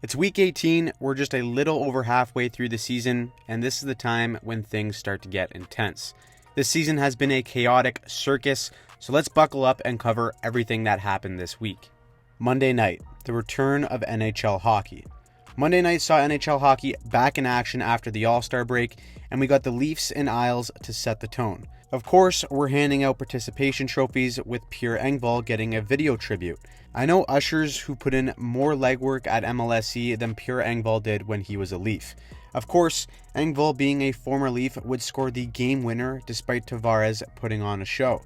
It's week 18, we're just a little over halfway through the season, and this is the time when things start to get intense. This season has been a chaotic circus, so let's buckle up and cover everything that happened this week. Monday night, the return of NHL hockey. Monday night saw NHL hockey back in action after the All-Star break, and we got the Leafs and Isles to set the tone. Of course, we're handing out participation trophies, with Pierre Engvall getting a video tribute. I know ushers who put in more legwork at MLSE than Pierre Engvall did when he was a Leaf. Of course, Engvall, being a former Leaf, would score the game winner despite Tavares putting on a show.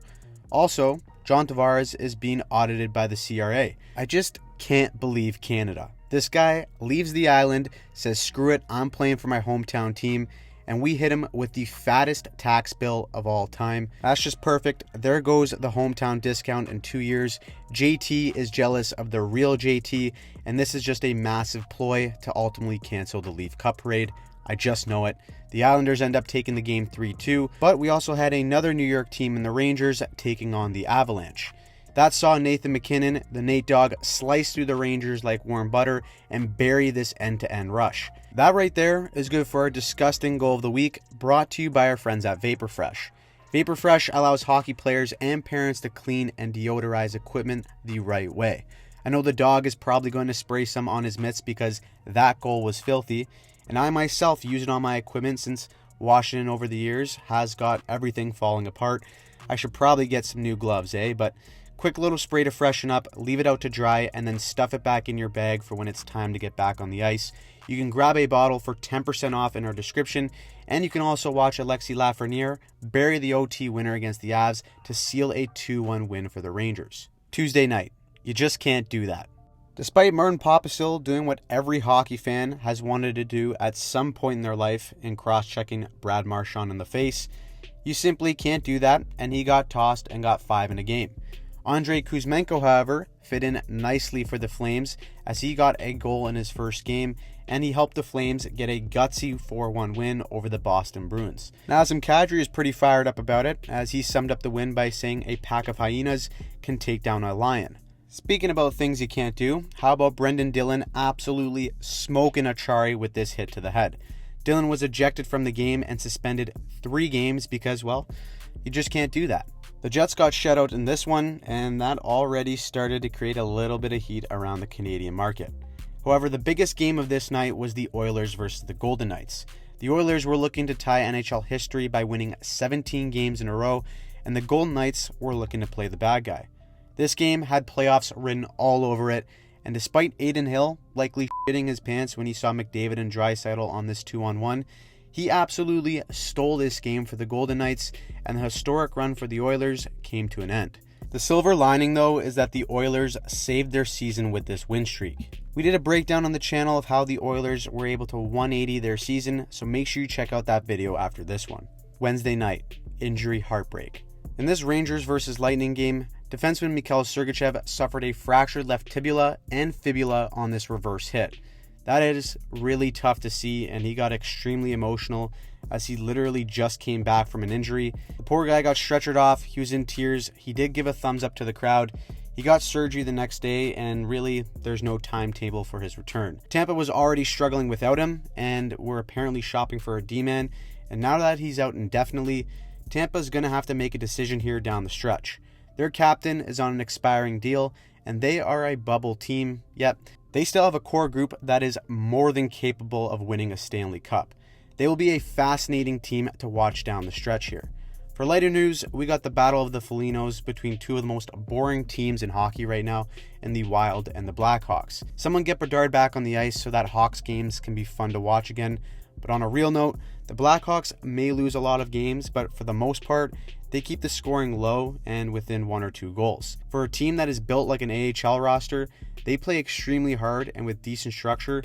Also, John Tavares is being audited by the CRA. I just can't believe Canada. This guy leaves the island, says screw it, I'm playing for my hometown team, and we hit him with the fattest tax bill of all time. That's just perfect. There goes the hometown discount in 2 years. JT is jealous of the real JT, and this is just a massive ploy to ultimately cancel the Leaf Cup parade. I just know it. The Islanders end up taking the game 3-2, but we also had another New York team in the Rangers taking on the Avalanche. That saw Nathan MacKinnon, the Nate Dogg, slice through the Rangers like warm butter and bury this end-to-end rush. That right there is good for our disgusting goal of the week, brought to you by our friends at VaporFresh. VaporFresh allows hockey players and parents to clean and deodorize equipment the right way. I know the dog is probably going to spray some on his mitts because that goal was filthy, and I myself use it on my equipment since washing it over the years has got everything falling apart. I should probably get some new gloves, but quick little spray to freshen up, leave it out to dry, and then stuff it back in your bag for when it's time to get back on the ice. You can grab a bottle for 10% off in our description, and you can also watch Alexis Lafreniere bury the OT winner against the Avs to seal a 2-1 win for the Rangers. Tuesday night, you just can't do that. Despite Martin Popisil doing what every hockey fan has wanted to do at some point in their life in cross-checking Brad Marchand in the face, you simply can't do that, and he got tossed and got 5 in a game. Andrei Kuzmenko, however, fit in nicely for the Flames as he got a goal in his first game, and he helped the Flames get a gutsy 4-1 win over the Boston Bruins. Nazem Kadri is pretty fired up about it, as he summed up the win by saying a pack of hyenas can take down a lion. Speaking about things you can't do, how about Brendan Dillon absolutely smoking Achari with this hit to the head? Dillon was ejected from the game and suspended 3 games because, well, you just can't do that. The Jets got shut out in this one, and that already started to create a little bit of heat around the Canadian market. However, the biggest game of this night was the Oilers versus the Golden Knights. The Oilers were looking to tie NHL history by winning 17 games in a row, and the Golden Knights were looking to play the bad guy. This game had playoffs written all over it, and despite Adin Hill likely shitting his pants when he saw McDavid and Draisaitl on this 2-on-1, he absolutely stole this game for the Golden Knights, and the historic run for the Oilers came to an end. The silver lining, though, is that the Oilers saved their season with this win streak. We did a breakdown on the channel of how the Oilers were able to 180 their season, so make sure you check out that video after this one. Wednesday night, injury heartbreak. In this Rangers versus Lightning game, defenseman Mikhail Sergachev suffered a fractured left tibia and fibula on this reverse hit. That is really tough to see, and he got extremely emotional as he literally just came back from an injury. The poor guy got stretchered off, he was in tears, he did give a thumbs up to the crowd. He got surgery the next day, and really, there's no timetable for his return. Tampa was already struggling without him, and were apparently shopping for a D-man, and now that he's out indefinitely, Tampa's going to have to make a decision here down the stretch. Their captain is on an expiring deal, and they are a bubble team, yet they still have a core group that is more than capable of winning a Stanley Cup. They will be a fascinating team to watch down the stretch here. For lighter news, we got the battle of the Felinos between two of the most boring teams in hockey right now, in the Wild and the Blackhawks. Someone get Bedard back on the ice so that Hawks games can be fun to watch again. But on a real note, the Blackhawks may lose a lot of games, but for the most part, they keep the scoring low and within 1 or 2 goals. For a team that is built like an AHL roster, they play extremely hard and with decent structure.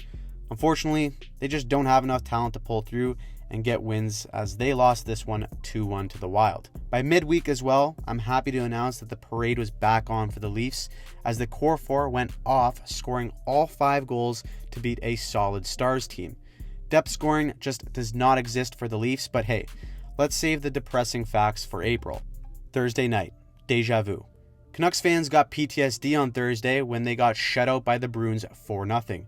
Unfortunately, they just don't have enough talent to pull through and get wins, as they lost this one 2-1 to the Wild. By midweek as well, I'm happy to announce that the parade was back on for the Leafs, as the core 4 went off, scoring all 5 goals to beat a solid Stars team. Depth scoring just does not exist for the Leafs, but hey, let's save the depressing facts for April. Thursday night, deja vu. Canucks fans got PTSD on Thursday when they got shut out by the Bruins 4-0.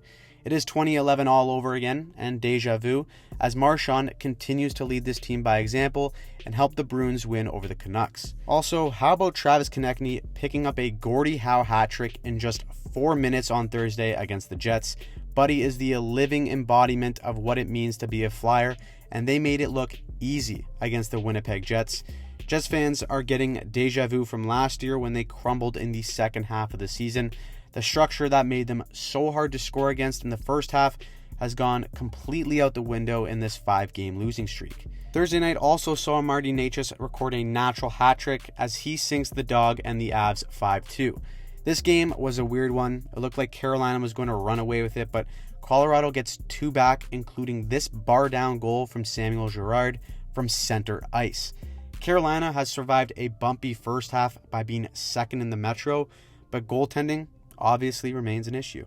It is 2011 all over again, and deja vu, as Marchand continues to lead this team by example and help the Bruins win over the Canucks. Also, how about Travis Konechny picking up a Gordie Howe hat trick in just 4 minutes on Thursday against the Jets? Buddy is the living embodiment of what it means to be a Flyer, and they made it look easy against the Winnipeg Jets. Jets fans are getting deja vu from last year when they crumbled in the second half of the season. The structure that made them so hard to score against in the first half has gone completely out the window in this 5-game losing streak. Thursday night also saw Marty Necas record a natural hat trick as he sinks the Dog and the Avs 5-2. This game was a weird one. It looked like Carolina was going to run away with it, but Colorado gets 2 back, including this bar-down goal from Samuel Girard from center ice. Carolina has survived a bumpy first half by being second in the Metro, but goaltending obviously remains an issue.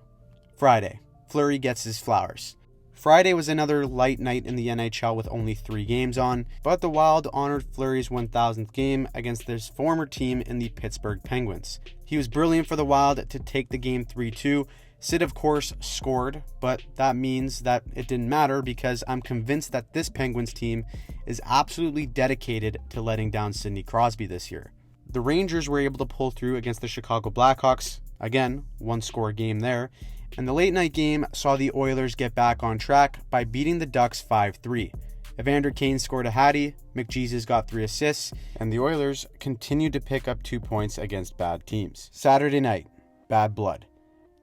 Friday, Fleury gets his flowers. Friday was another light night in the NHL with only 3 games on, but the Wild honored Fleury's 1,000th game against his former team in the Pittsburgh Penguins. He was brilliant for the Wild to take the game 3-2. Sid, of course, scored, but that means that it didn't matter because I'm convinced that this Penguins team is absolutely dedicated to letting down Sidney Crosby this year. The Rangers were able to pull through against the Chicago Blackhawks. Again, 1-score game there. And the late night game saw the Oilers get back on track by beating the Ducks 5-3. Evander Kane scored a hattie, McJesus got 3 assists, and the Oilers continued to pick up 2 points against bad teams. Saturday night, bad blood.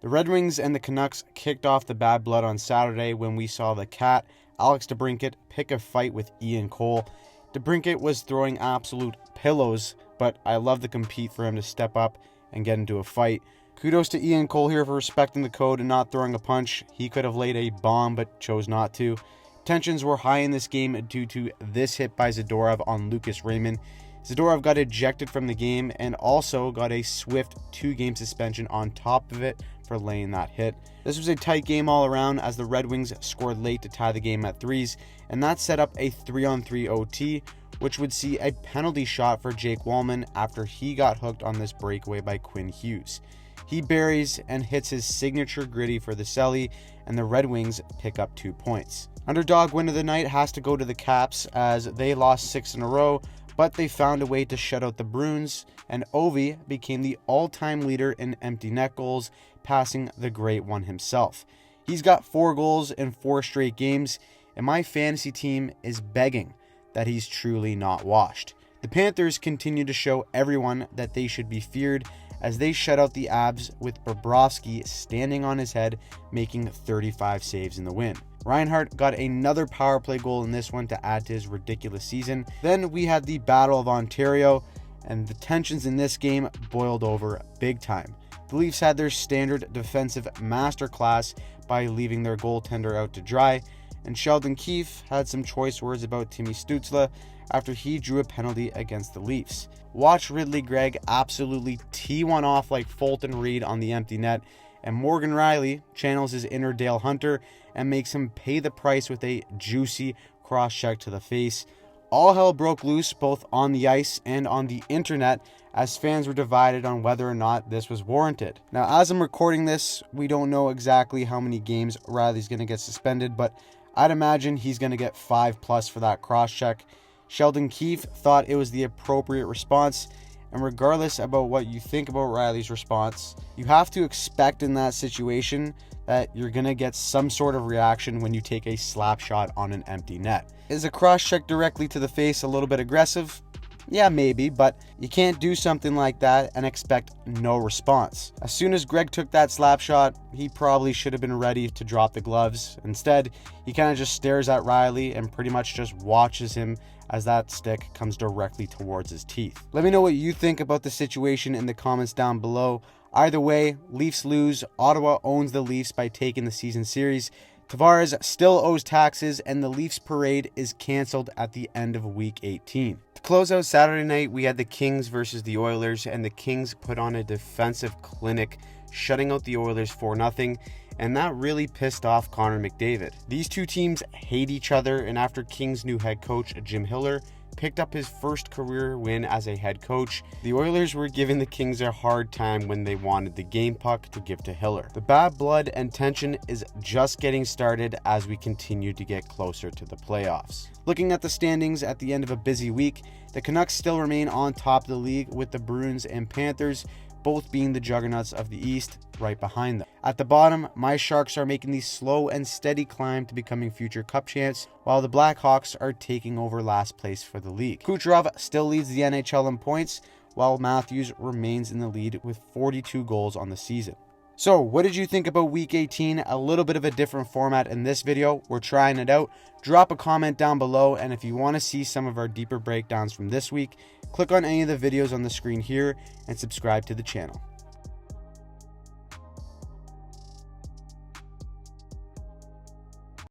The Red Wings and the Canucks kicked off the bad blood on Saturday when we saw the Cat, Alex DeBrincat, pick a fight with Ian Cole. DeBrincat was throwing absolute pillows, but I love the compete for him to step up and get into a fight. Kudos to Ian Cole here for respecting the code and not throwing a punch. He could have laid a bomb but chose not to. Tensions were high in this game due to this hit by Zadorov on Lucas Raymond. Zadorov got ejected from the game and also got a swift 2-game suspension on top of it for laying that hit. This was a tight game all around as the Red Wings scored late to tie the game at 3s, and that set up a 3-on-3 OT, which would see a penalty shot for Jake Wallman after he got hooked on this breakaway by Quinn Hughes. He buries and hits his signature gritty for the celly, and the Red Wings pick up 2 points. Underdog win of the night has to go to the Caps as they lost 6 in a row, but they found a way to shut out the Bruins, and Ovi became the all-time leader in empty net goals, passing the Great One himself. He's got 4 goals in 4 straight games, and my fantasy team is begging that he's truly not washed. The Panthers continue to show everyone that they should be feared as they shut out the Abs with Bobrovsky standing on his head, making 35 saves in the win. Reinhart got another power play goal in this one to add to his ridiculous season. Then we had the Battle of Ontario, and the tensions in this game boiled over big time. The Leafs had their standard defensive masterclass by leaving their goaltender out to dry, and Sheldon Keefe had some choice words about Timmy Stützle after he drew a penalty against the Leafs. Watch Ridley Gregg absolutely tee one off like Fulton Reed on the empty net, and Morgan Riley channels his inner Dale Hunter and makes him pay the price with a juicy cross-check to the face. All hell broke loose both on the ice and on the internet as fans were divided on whether or not this was warranted. Now, as I'm recording this, we don't know exactly how many games Riley's going to get suspended, but I'd imagine he's going to get 5+ for that cross-check. Sheldon Keefe thought it was the appropriate response, and regardless about what you think about Riley's response, you have to expect in that situation that you're going to get some sort of reaction when you take a slap shot on an empty net. Is a cross-check directly to the face a little bit aggressive? Yeah, maybe, but you can't do something like that and expect no response. As soon as Greg took that slap shot, he probably should have been ready to drop the gloves. Instead, he kind of just stares at Riley and pretty much just watches him as that stick comes directly towards his teeth. Let me know what you think about the situation in the comments down below. Either way, Leafs lose. Ottawa owns the Leafs by taking the season series. Tavares still owes taxes, and the Leafs parade is canceled at the end of Week 18. To close out Saturday night, we had the Kings versus the Oilers, and the Kings put on a defensive clinic, shutting out the Oilers 4-0, and that really pissed off Connor McDavid. These two teams hate each other, and after Kings' new head coach Jim Hiller picked up his first career win as a head coach. The Oilers were giving the Kings a hard time when they wanted the game puck to give to Hiller. The bad blood and tension is just getting started as we continue to get closer to the playoffs. Looking at the standings at the end of a busy week, the Canucks still remain on top of the league with the Bruins and Panthers both being the juggernauts of the East right behind them. At the bottom, my Sharks are making the slow and steady climb to becoming future Cup champs, while the Blackhawks are taking over last place for the league. Kucherov still leads the NHL in points, while Matthews remains in the lead with 42 goals on the season. So, what did you think about Week 18? A little bit of a different format in this video. We're trying it out. Drop a comment down below, and if you want to see some of our deeper breakdowns from this week, click on any of the videos on the screen here and subscribe to the channel.